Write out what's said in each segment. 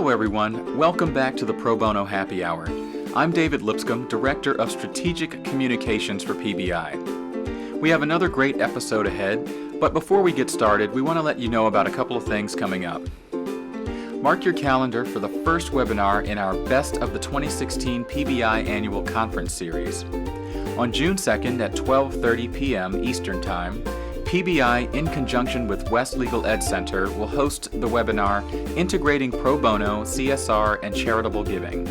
Hello everyone, welcome back to the Pro Bono Happy Hour. I'm David Lipscomb, Director of Strategic Communications for PBI. We have another great episode ahead, but before we get started, we want to let you know about a couple of things coming up. Mark your calendar for the first webinar in our Best of the 2016 PBI Annual Conference Series. On June 2nd at 12:30 p.m. Eastern Time, PBI, in conjunction with West Legal Ed Center, will host the webinar Integrating Pro Bono, CSR, and Charitable Giving.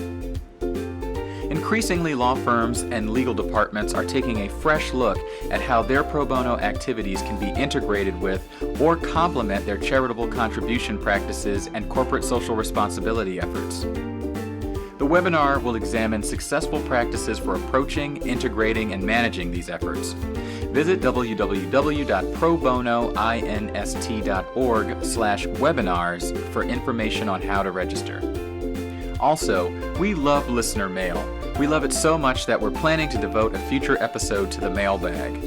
Increasingly, law firms and legal departments are taking a fresh look at how their pro bono activities can be integrated with or complement their charitable contribution practices and corporate social responsibility efforts. The webinar will examine successful practices for approaching, integrating, and managing these efforts. Visit www.probonoinst.org/webinars for information on how to register. Also, we love listener mail. We love it so much that we're planning to devote a future episode to the mailbag.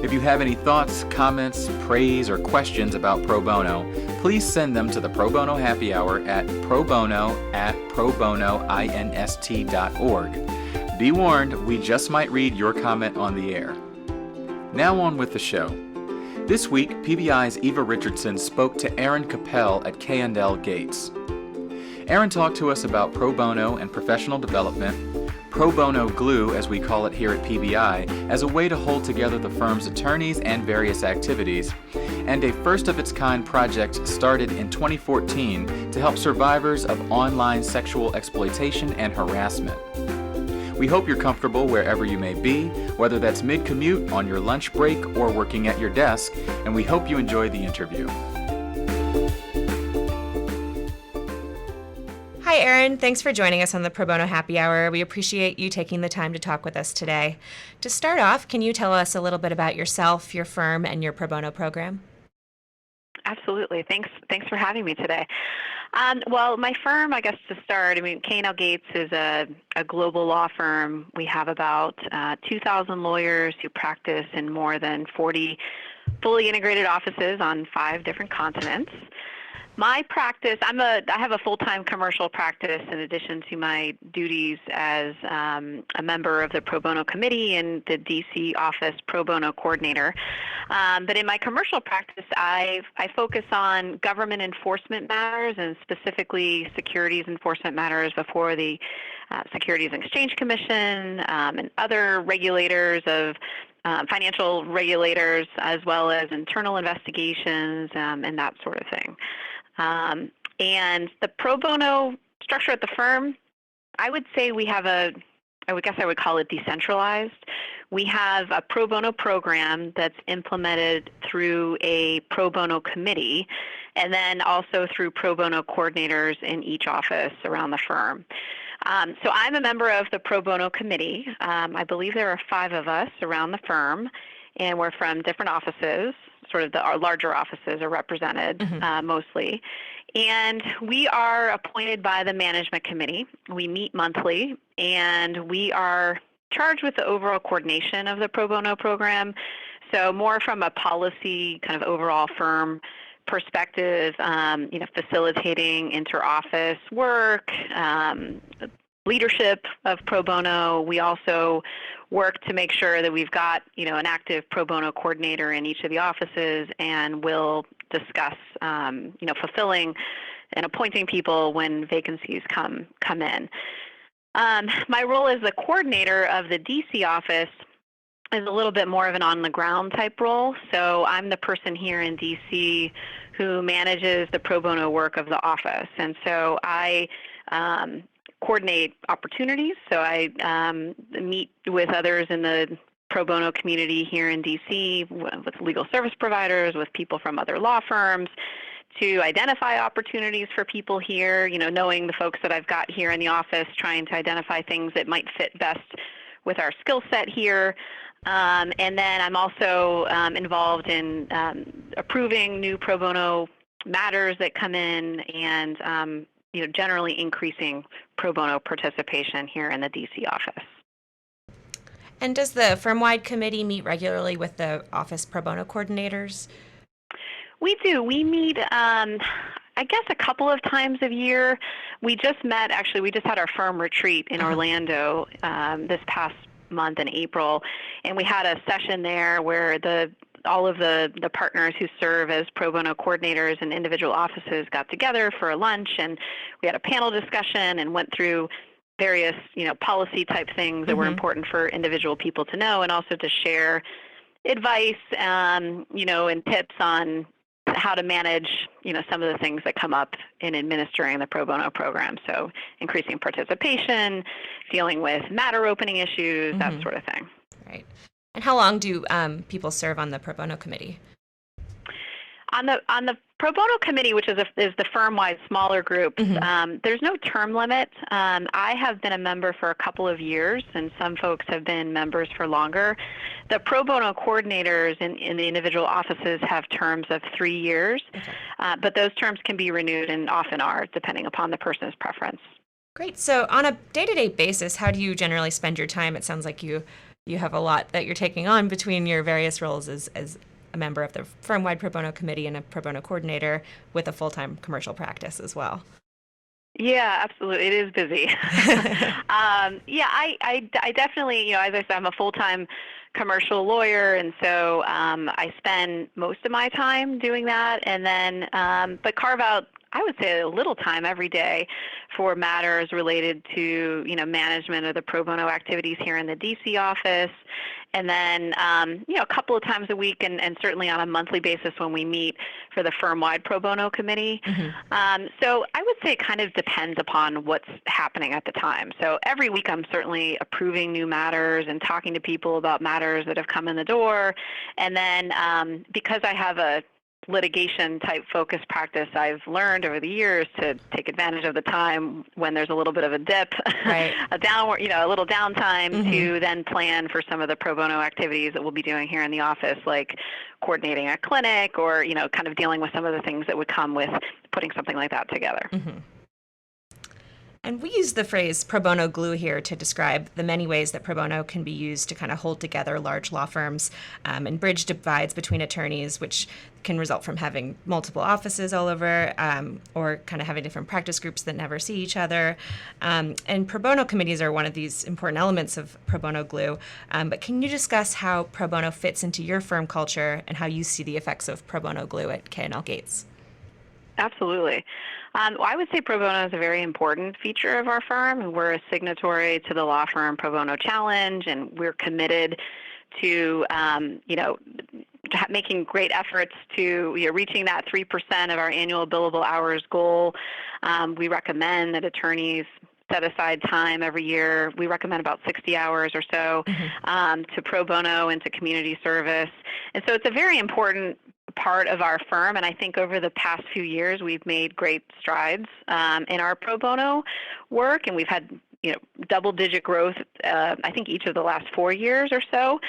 If you have any thoughts, comments, praise, or questions about pro bono, please send them to the Pro Bono Happy Hour at probono@probonoinst.org. Be warned, we just might read your comment on the air. Now on with the show. This week, PBI's Eva Richardson spoke to Erin Koeppel at K&L Gates. Erin talked to us about pro bono and professional development, pro bono glue, as we call it here at PBI, as a way to hold together the firm's attorneys and various activities, and a first-of-its-kind project started in 2014 to help survivors of online sexual exploitation and harassment. We hope you're comfortable wherever you may be, whether that's mid-commute, on your lunch break, or working at your desk, and we hope you enjoy the interview. Hi, Erin. Thanks for joining us on the Pro Bono Happy Hour. We appreciate you taking the time to talk with us today. To start off, can you tell us a little bit about yourself, your firm, and your pro bono program? Absolutely. Thanks for having me today. Well, my firm, I guess to start, K&L Gates is a global law firm. We have about 2,000 lawyers who practice in more than 40 fully integrated offices on 5 different continents. My practice, I have a full-time commercial practice in addition to my duties as a member of the Pro Bono Committee and the DC office Pro Bono Coordinator. But in my commercial practice, I focus on government enforcement matters and specifically securities enforcement matters before the Securities and Exchange Commission and other regulators of financial regulators, as well as internal investigations and that sort of thing. And the pro bono structure at the firm, I would say we have I would call it decentralized. We have a pro bono program that's implemented through a pro bono committee and then also through pro bono coordinators in each office around the firm. So I'm a member of the pro bono committee. I believe there are 5 of us around the firm, and we're from different offices. Sort of our larger offices are represented mostly. And we are appointed by the management committee. We meet monthly, and we are charged with the overall coordination of the pro bono program. So more from a policy kind of overall firm perspective, facilitating inter-office work, leadership of pro bono. We also work to make sure that we've got, an active pro bono coordinator in each of the offices, and we'll discuss, fulfilling and appointing people when vacancies come in. My role as the coordinator of the DC office is a little bit more of an on-the-ground type role. So I'm the person here in DC who manages the pro bono work of the office. And so I coordinate opportunities. So I meet with others in the pro bono community here in DC, with legal service providers, with people from other law firms, to identify opportunities for people here, knowing the folks that I've got here in the office, trying to identify things that might fit best with our skill set here. And then I'm also involved in approving new pro bono matters that come in and generally increasing pro bono participation here in the DC office. And does the firm-wide committee meet regularly with the office pro bono coordinators? We do. We meet, I guess a couple of times a year. We just met, actually, we just had our firm retreat in Orlando this past month in April, and we had a session there where all of the partners who serve as pro bono coordinators in individual offices got together for a lunch, and we had a panel discussion and went through various, policy type things that were important for individual people to know, and also to share advice, and tips on how to manage, some of the things that come up in administering the pro bono program. So increasing participation, dealing with matter opening issues, that sort of thing. Right. And how long do people serve on the pro bono committee? On the pro bono committee, which is the firm-wide smaller group, there's no term limit. I have been a member for a couple of years, and some folks have been members for longer. The pro bono coordinators in the individual offices have terms of 3 years, but those terms can be renewed and often are, depending upon the person's preference. Great. So on a day-to-day basis, how do you generally spend your time? It sounds like you have a lot that you're taking on between your various roles as a member of the firm-wide pro bono committee and a pro bono coordinator with a full-time commercial practice as well. Yeah, absolutely. It is busy. I definitely, as I said, I'm a full-time commercial lawyer, and so I spend most of my time doing that, and then but carve out, I would say, a little time every day for matters related to, management of the pro bono activities here in the DC office. And then, a couple of times a week, and certainly on a monthly basis when we meet for the firm-wide pro bono committee. So I would say it kind of depends upon what's happening at the time. So every week I'm certainly approving new matters and talking to people about matters that have come in the door. And then because I have a litigation type focus practice, I've learned over the years to take advantage of the time when there's a little bit of a dip, right. a little downtime to then plan for some of the pro bono activities that we'll be doing here in the office, like coordinating a clinic or, kind of dealing with some of the things that would come with putting something like that together. And we use the phrase pro bono glue here to describe the many ways that pro bono can be used to kind of hold together large law firms and bridge divides between attorneys, which can result from having multiple offices all over or kind of having different practice groups that never see each other. And pro bono committees are one of these important elements of pro bono glue. But can you discuss how pro bono fits into your firm culture and how you see the effects of pro bono glue at K&L Gates? Absolutely. Well, I would say pro bono is a very important feature of our firm. We're a signatory to the law firm Pro Bono Challenge, and we're committed to, making great efforts to reaching that 3% of our annual billable hours goal. We recommend that attorneys set aside time every year. We recommend about 60 hours or so to pro bono and to community service. And so it's a very important part of our firm, and I think over the past few years we've made great strides in our pro bono work, and we've had double-digit growth, I think each of the last 4 years or so,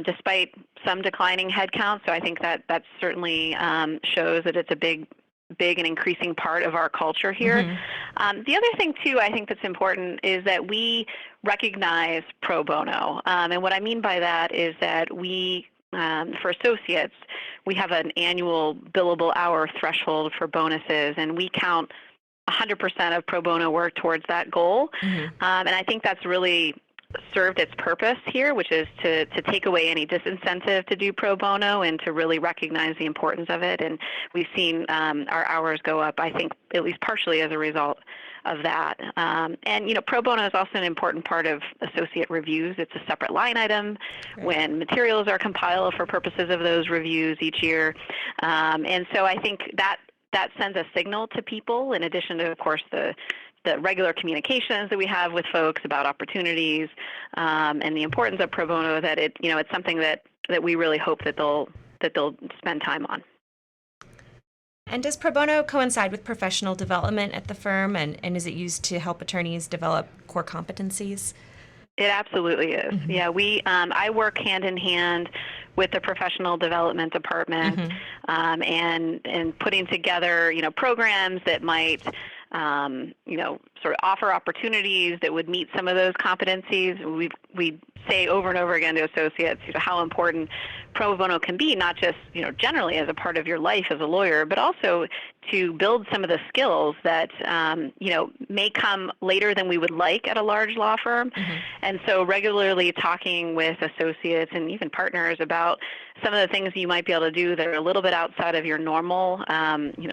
despite some declining headcount. So I think that certainly shows that it's a big and increasing part of our culture here. The other thing, too, I think that's important is that we recognize pro bono. And what I mean by that is that we, for associates, we have an annual billable hour threshold for bonuses, and we count 100% of pro bono work towards that goal. And I think that's really served its purpose here, which is to take away any disincentive to do pro bono and to really recognize the importance of it. And we've seen our hours go up, I think, at least partially as a result of that. And pro bono is also an important part of associate reviews. It's a separate line item when materials are compiled for purposes of those reviews each year. And so I think that sends a signal to people, in addition to, of course, the regular communications that we have with folks about opportunities and the importance of pro bono, that it's something that we really hope that they'll spend time on. And does pro bono coincide with professional development at the firm, and is it used to help attorneys develop core competencies? It absolutely is. Yeah, I work hand in hand with the professional development department and putting together programs that might sort of offer opportunities that would meet some of those competencies. We say over and over again to associates, how important pro bono can be, not just, generally as a part of your life as a lawyer, but also to build some of the skills that, may come later than we would like at a large law firm. And so regularly talking with associates and even partners about some of the things you might be able to do that are a little bit outside of your normal,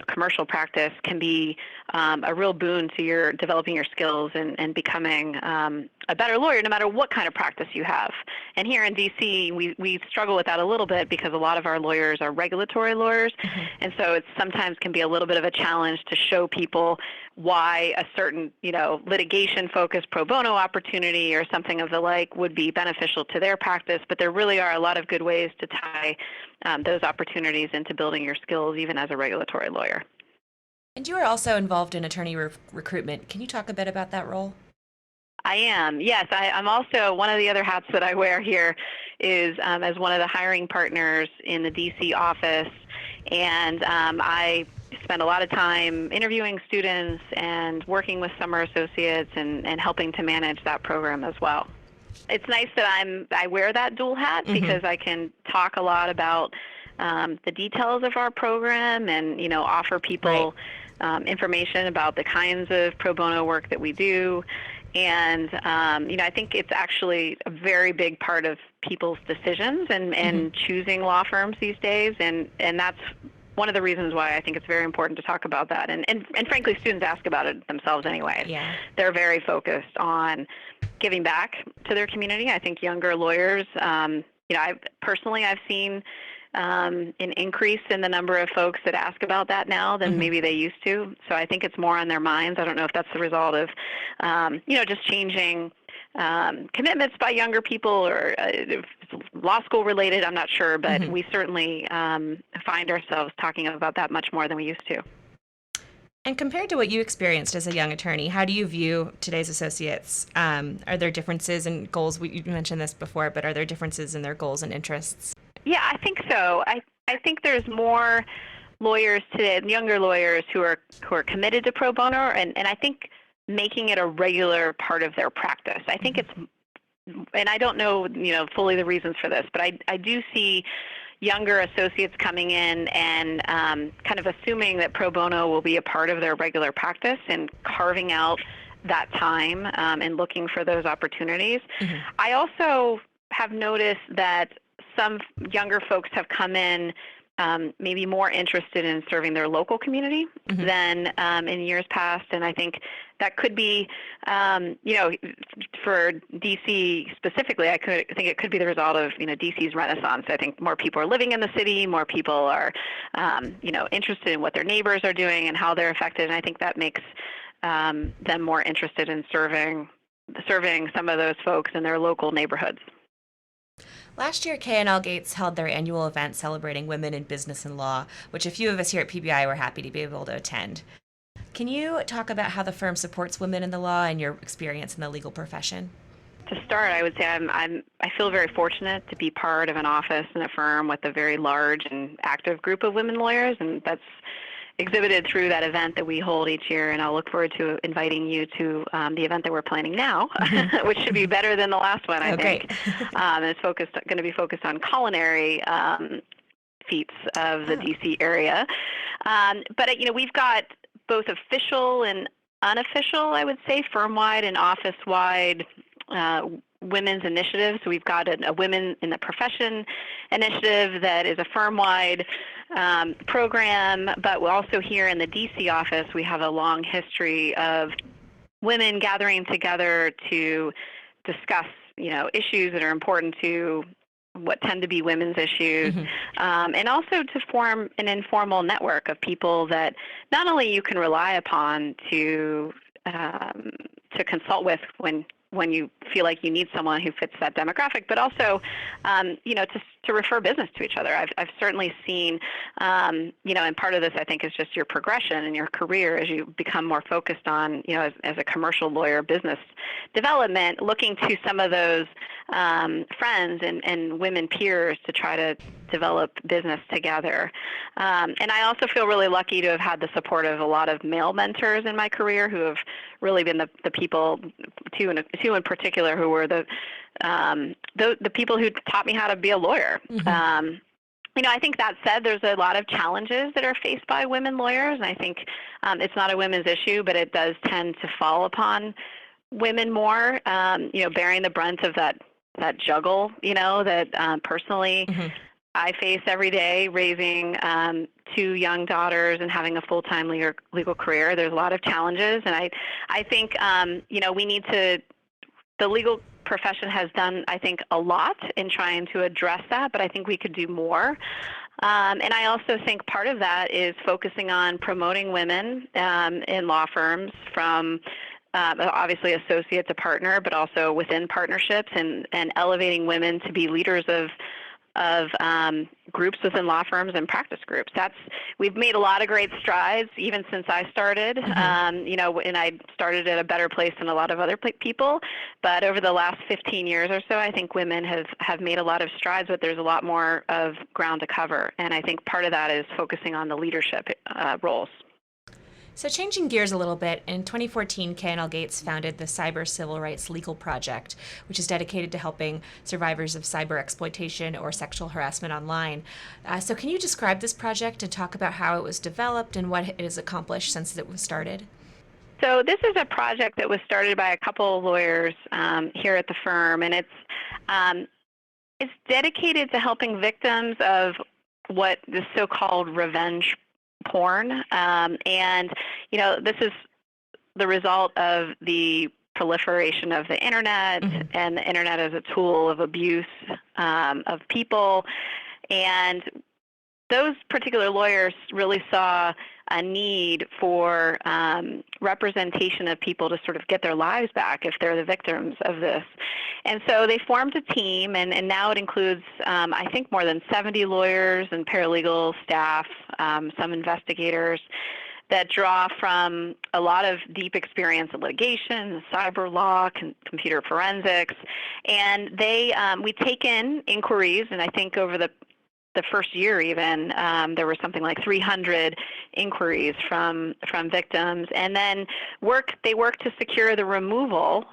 commercial practice can be a real boon to your developing your skills and becoming a better lawyer no matter what kind of practice you have. And here in D.C., we struggle with that a little bit because a lot of our lawyers are regulatory lawyers. And so it sometimes can be a little bit of a challenge to show people why a certain, litigation-focused pro bono opportunity or something of the like would be beneficial to their practice. But there really are a lot of good ways to tie those opportunities into building your skills even as a regulatory lawyer. And you are also involved in attorney recruitment. Can you talk a bit about that role? I am, yes. I'm also, one of the other hats that I wear here is as one of the hiring partners in the DC office, and I spend a lot of time interviewing students and working with summer associates and helping to manage that program as well. It's nice that I wear that dual hat because I can talk a lot about the details of our program and, offer people information about the kinds of pro bono work that we do. And, I think it's actually a very big part of people's decisions and choosing law firms these days. And that's one of the reasons why I think it's very important to talk about that. And frankly, students ask about it themselves anyway. Yeah. They're very focused on giving back to their community. I think younger lawyers, I've seen an increase in the number of folks that ask about that now than maybe they used to. So I think it's more on their minds. I don't know if that's the result of, just changing commitments by younger people or if it's law school related. I'm not sure, but we certainly find ourselves talking about that much more than we used to. And compared to what you experienced as a young attorney, how do you view today's associates? Are there differences in goals? You mentioned this before, but are there differences in their goals and interests? Yeah, I think so. I think there's more lawyers today, younger lawyers who are committed to pro bono, and I think making it a regular part of their practice. I think it's, and I don't know, fully the reasons for this, but I do see younger associates coming in and kind of assuming that pro bono will be a part of their regular practice and carving out that time and looking for those opportunities. I also have noticed that some younger folks have come in maybe more interested in serving their local community than in years past. And I think that could be, for DC specifically, I think it could be the result of, DC's renaissance. I think more people are living in the city, more people are, interested in what their neighbors are doing and how they're affected. And I think that makes them more interested in serving some of those folks in their local neighborhoods. Last year, K&L Gates held their annual event celebrating women in business and law, which a few of us here at PBI were happy to be able to attend. Can you talk about how the firm supports women in the law and your experience in the legal profession? To start, I would say I feel very fortunate to be part of an office and a firm with a very large and active group of women lawyers, and that's exhibited through that event that we hold each year, and I'll look forward to inviting you to the event that we're planning now, which should be better than the last one, I think. It's going to be focused on culinary feats of the DC area. But we've got both official and unofficial, I would say, firm-wide and office-wide women's initiatives. So we've got a Women in the Profession initiative that is a firm-wide program, but we're also here in the DC office, we have a long history of women gathering together to discuss, issues that are important to what tend to be women's issues, and also to form an informal network of people that not only you can rely upon to consult with when you feel like you need someone who fits that demographic, but also, to refer business to each other. I've certainly seen, and part of this I think is just your progression in your career as you become more focused on, as a commercial lawyer, business development, looking to some of those friends and women peers to try to develop business together. And I also feel really lucky to have had the support of a lot of male mentors in my career who have really been the people, two in particular, who were the people who taught me how to be a lawyer. I think that said, there's a lot of challenges that are faced by women lawyers, and I think it's not a women's issue, but it does tend to fall upon women more, bearing the brunt of that juggle, that personally Hmm. I face every day, raising two young daughters and having a full-time legal career. There's a lot of challenges, and I think we need to. The legal profession has done, I think, a lot in trying to address that, but I think we could do more. And I also think part of that is focusing on promoting women in law firms from obviously associate to partner, but also within partnerships, and elevating women to be leaders of groups within law firms and practice groups. We've made a lot of great strides even since I started. And I started at a better place than a lot of other people. But over the last 15 years or so, I think women have made a lot of strides, but there's a lot more of ground to cover. And I think part of that is focusing on the leadership roles. So changing gears a little bit, in 2014, K&L Gates founded the Cyber Civil Rights Legal Project, which is dedicated to helping survivors of cyber exploitation or sexual harassment online. So can you describe this project and talk about how it was developed and what it has accomplished since it was started? So this is a project that was started by a couple of lawyers here at the firm, and it's dedicated to helping victims of what the so-called revenge porn. And this is the result of the proliferation of the internet, and the internet as a tool of abuse of people. And those particular lawyers really saw a need for representation of people to sort of get their lives back if they're the victims of this. And so they formed a team, and now it includes, I think, more than 70 lawyers and paralegal staff, some investigators that draw from a lot of deep experience in litigation, cyber law, computer forensics. And we take in inquiries, and I think over the first year even, there were something like 300 inquiries from victims, and then they work to secure the removal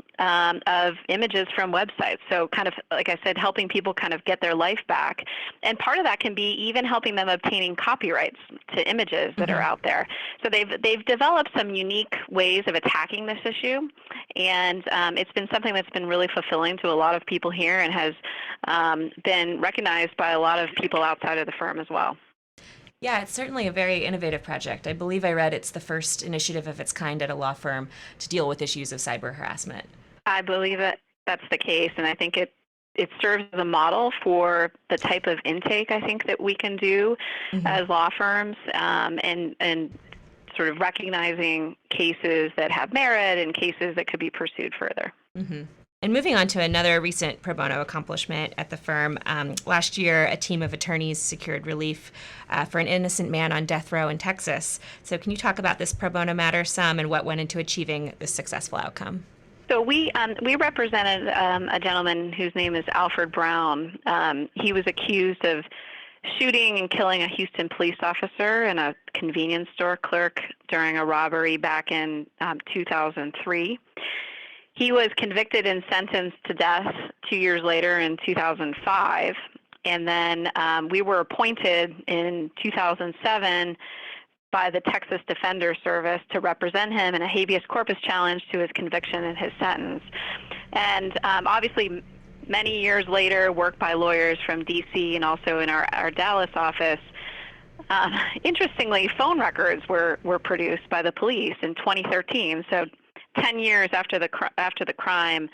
of images from websites. So kind of, like I said, helping people kind of get their life back. And part of that can be even helping them obtaining copyrights to images that are out there. So they've developed some unique ways of attacking this issue, and it's been something that's been really fulfilling to a lot of people here, and has been recognized by a lot of people outside of the firm as well. Yeah, it's certainly a very innovative project. I believe I read it's the first initiative of its kind at a law firm to deal with issues of cyber harassment. I believe that's the case, and I think it serves as a model for the type of intake I think that we can do as law firms, and sort of recognizing cases that have merit and cases that could be pursued further. And moving on to another recent pro bono accomplishment at the firm, last year a team of attorneys secured relief for an innocent man on death row in Texas. So can you talk about this pro bono matter some and what went into achieving this successful outcome? So we represented a gentleman whose name is Alfred Brown. He was accused of shooting and killing a Houston police officer and a convenience store clerk during a robbery back in 2003. He was convicted and sentenced to death 2 years later in 2005. And then we were appointed in 2007 by the Texas Defender Service to represent him in a habeas corpus challenge to his conviction and his sentence. And obviously, many years later, work by lawyers from D.C. and also in our Dallas office. Interestingly, phone records were produced by the police in 2013. So 10 years after the crime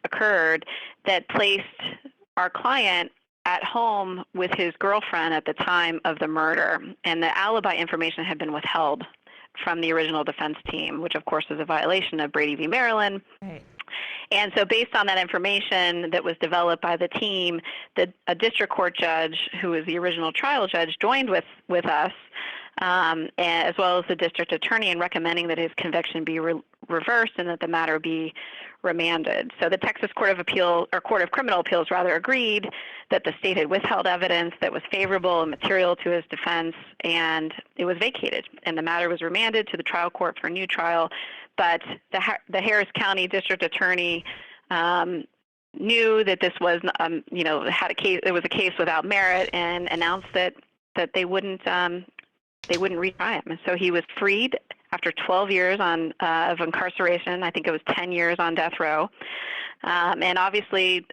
occurred, that placed our client at home with his girlfriend at the time of the murder, and the alibi information had been withheld from the original defense team, which of course is a violation of Brady v. Maryland. Right. And so based on that information that was developed by the team, a district court judge, who was the original trial judge, joined with us, as well as the district attorney, in recommending that his conviction be reversed and that the matter be remanded. So the Texas Court of Criminal Appeals rather agreed that the state had withheld evidence that was favorable and material to his defense, and it was vacated. And the matter was remanded to the trial court for a new trial. But the Harris County District Attorney knew that this was, had a case. It was a case without merit, and announced that they wouldn't retry him. And so he was freed after 12 years of incarceration. I think it was 10 years on death row. And obviously,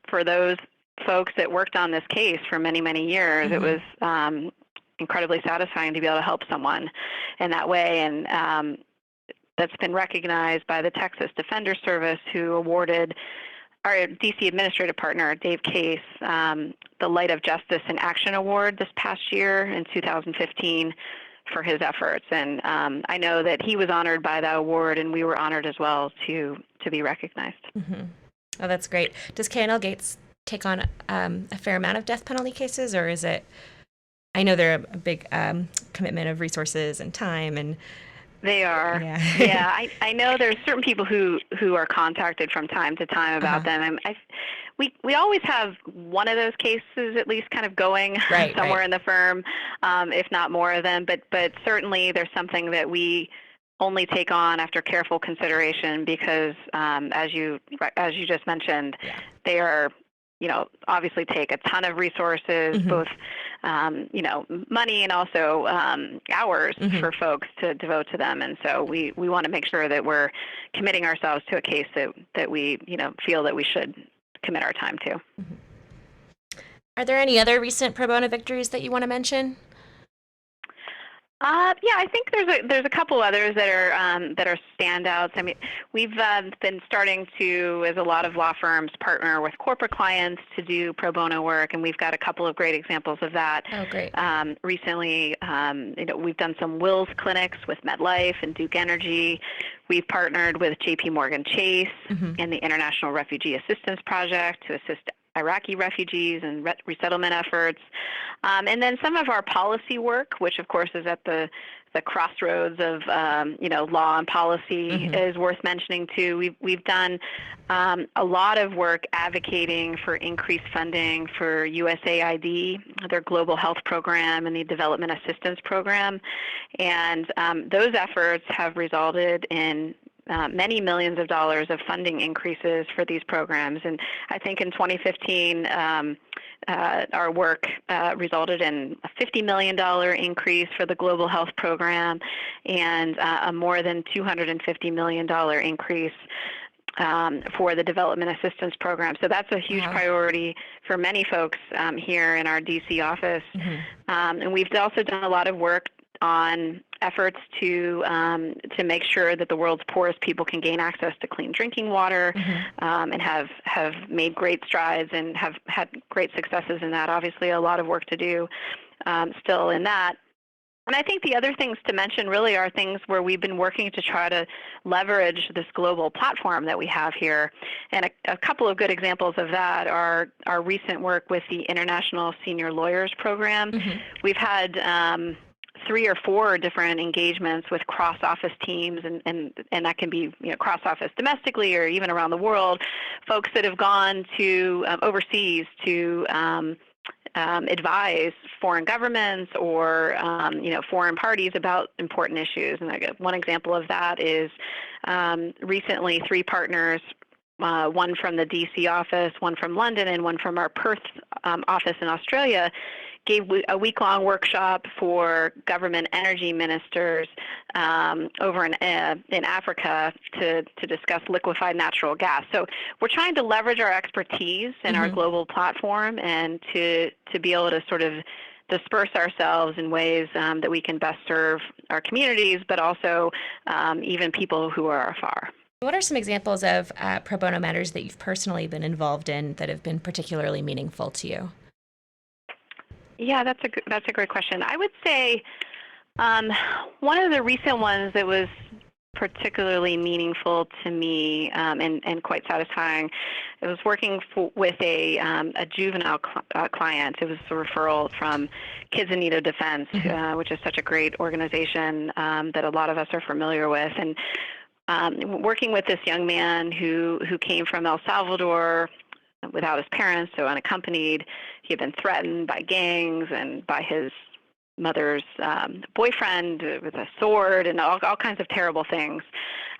for those folks that worked on this case for many, many years, it was incredibly satisfying to be able to help someone in that way. And that's been recognized by the Texas Defender Service, who awarded our D.C. administrative partner, Dave Case, the Light of Justice in Action Award this past year in 2015 for his efforts. And I know that he was honored by that award, and we were honored as well to be recognized. Mm-hmm. Oh, that's great. Does K&L Gates take on a fair amount of death penalty cases, or is it, I know they're a big commitment of resources and time, and they are. Yeah. Yeah, I know there's certain people who are contacted from time to time about them. And we always have one of those cases at least kind of going somewhere in the firm, if not more of them. But certainly there's something that we only take on after careful consideration, because as you just mentioned, they are, obviously take a ton of resources, both, money and also hours for folks to devote to them. And so we want to make sure that we're committing ourselves to a case that we, feel that we should commit our time to. Are there any other recent pro bono victories that you want to mention? Yeah, I think there's a couple others that are standouts. I mean, we've been starting to, as a lot of law firms, partner with corporate clients to do pro bono work, and we've got a couple of great examples of that. Oh, great! Recently, we've done some wills clinics with MetLife and Duke Energy. We've partnered with J.P. Morgan Chase and the International Refugee Assistance Project to assist Iraqi refugees and resettlement efforts. And then some of our policy work, which of course is at the crossroads of law and policy, is worth mentioning too. We've done a lot of work advocating for increased funding for USAID, their global health program, and the development assistance program. And those efforts have resulted in many millions of dollars of funding increases for these programs. And I think in 2015, our work resulted in a $50 million increase for the Global Health Program and a more than $250 million increase for the Development Assistance Program. So that's a huge priority for many folks here in our DC office. And we've also done a lot of work on efforts to make sure that the world's poorest people can gain access to clean drinking water, and have made great strides and have had great successes in that. Obviously, a lot of work to do still in that. And I think the other things to mention really are things where we've been working to try to leverage this global platform that we have here. And a couple of good examples of that are our recent work with the International Senior Lawyers Program. We've had 3 or 4 different engagements with cross-office teams, and that can be cross-office domestically or even around the world, folks that have gone to overseas to advise foreign governments or foreign parties about important issues. And one example of that is recently 3 partners, one from the DC office, one from London, and one from our Perth office in Australia, gave a week-long workshop for government energy ministers over in Africa to discuss liquefied natural gas. So we're trying to leverage our expertise and our global platform, and to be able to sort of disperse ourselves in ways that we can best serve our communities, but also even people who are afar. What are some examples of pro bono matters that you've personally been involved in that have been particularly meaningful to you? Yeah, that's a great question. I would say one of the recent ones that was particularly meaningful to me and quite satisfying, it was working with a juvenile client. It was a referral from Kids in Need of Defense, which is such a great organization that a lot of us are familiar with. And working with this young man who came from El Salvador without his parents, so unaccompanied. He had been threatened by gangs and by his mother's boyfriend with a sword and all kinds of terrible things.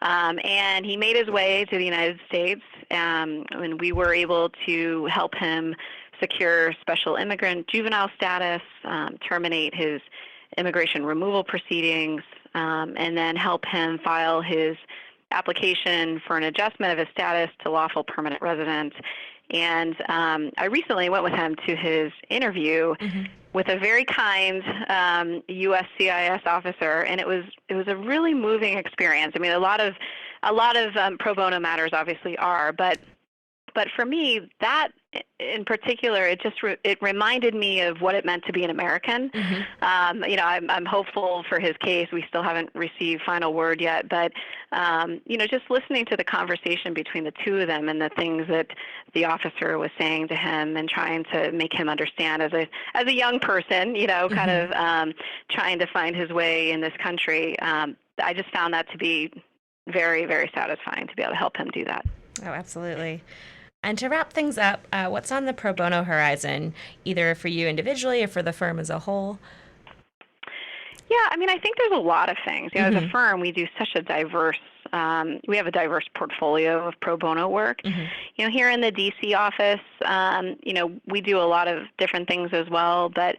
And he made his way to the United States and we were able to help him secure special immigrant juvenile status, terminate his immigration removal proceedings, and then help him file his application for an adjustment of his status to lawful permanent resident. And I recently went with him to his interview with a very kind USCIS officer, and it was a really moving experience. I mean, a lot of pro bono matters obviously are, but for me, that in particular, it reminded me of what it meant to be an American. I'm hopeful for his case. We still haven't received final word yet, but just listening to the conversation between the two of them and the things that the officer was saying to him and trying to make him understand as a young person, kind of trying to find his way in this country. I just found that to be very, very satisfying to be able to help him do that. Oh, absolutely. And to wrap things up, what's on the pro bono horizon, either for you individually or for the firm as a whole? Yeah, I mean, I think there's a lot of things. As a firm, we do such a diverse, we have a diverse portfolio of pro bono work. Here in the DC office, we do a lot of different things as well, but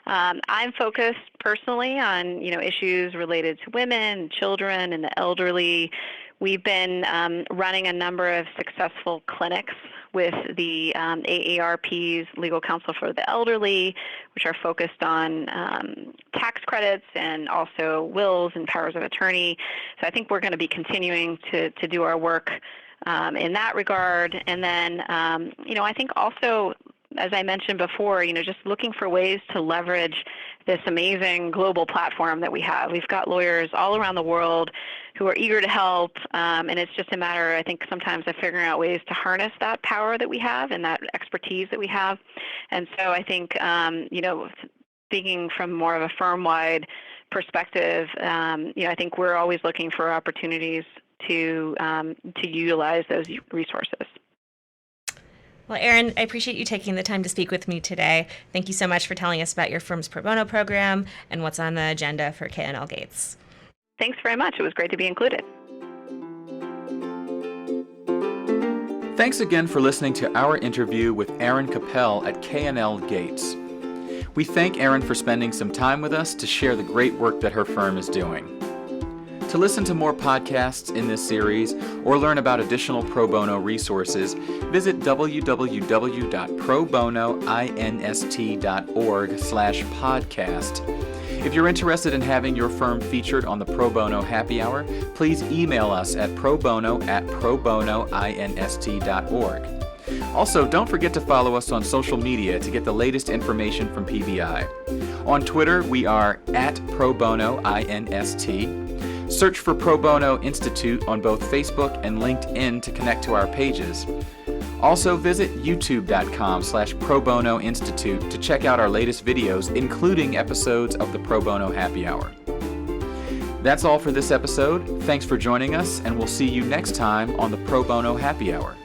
I'm focused personally on, issues related to women, children, and the elderly. We've been running a number of successful clinics with the AARP's Legal Counsel for the Elderly, which are focused on tax credits and also wills and powers of attorney. So I think we're going to be continuing to do our work in that regard. And then, I think also, as I mentioned before, just looking for ways to leverage this amazing global platform that we have. We've got lawyers all around the world who are eager to help, and it's just a matter, I think, sometimes of figuring out ways to harness that power that we have and that expertise that we have. And so I think, speaking from more of a firm-wide perspective, I think we're always looking for opportunities to utilize those resources. Well, Erin, I appreciate you taking the time to speak with me today. Thank you so much for telling us about your firm's pro bono program and what's on the agenda for K&L Gates. Thanks very much. It was great to be included. Thanks again for listening to our interview with Erin Koeppel at K&L Gates. We thank Erin for spending some time with us to share the great work that her firm is doing. To listen to more podcasts in this series or learn about additional pro bono resources, visit www.probonoinst.org/podcast. If you're interested in having your firm featured on the Pro Bono Happy Hour, please email us at probono@probonoinst.org. Also, don't forget to follow us on social media to get the latest information from PBI. On Twitter, we are @probonoinst. Search for Pro Bono Institute on both Facebook and LinkedIn to connect to our pages. Also visit youtube.com/Pro Bono Institute to check out our latest videos, including episodes of the Pro Bono Happy Hour. That's all for this episode. Thanks for joining us, and we'll see you next time on the Pro Bono Happy Hour.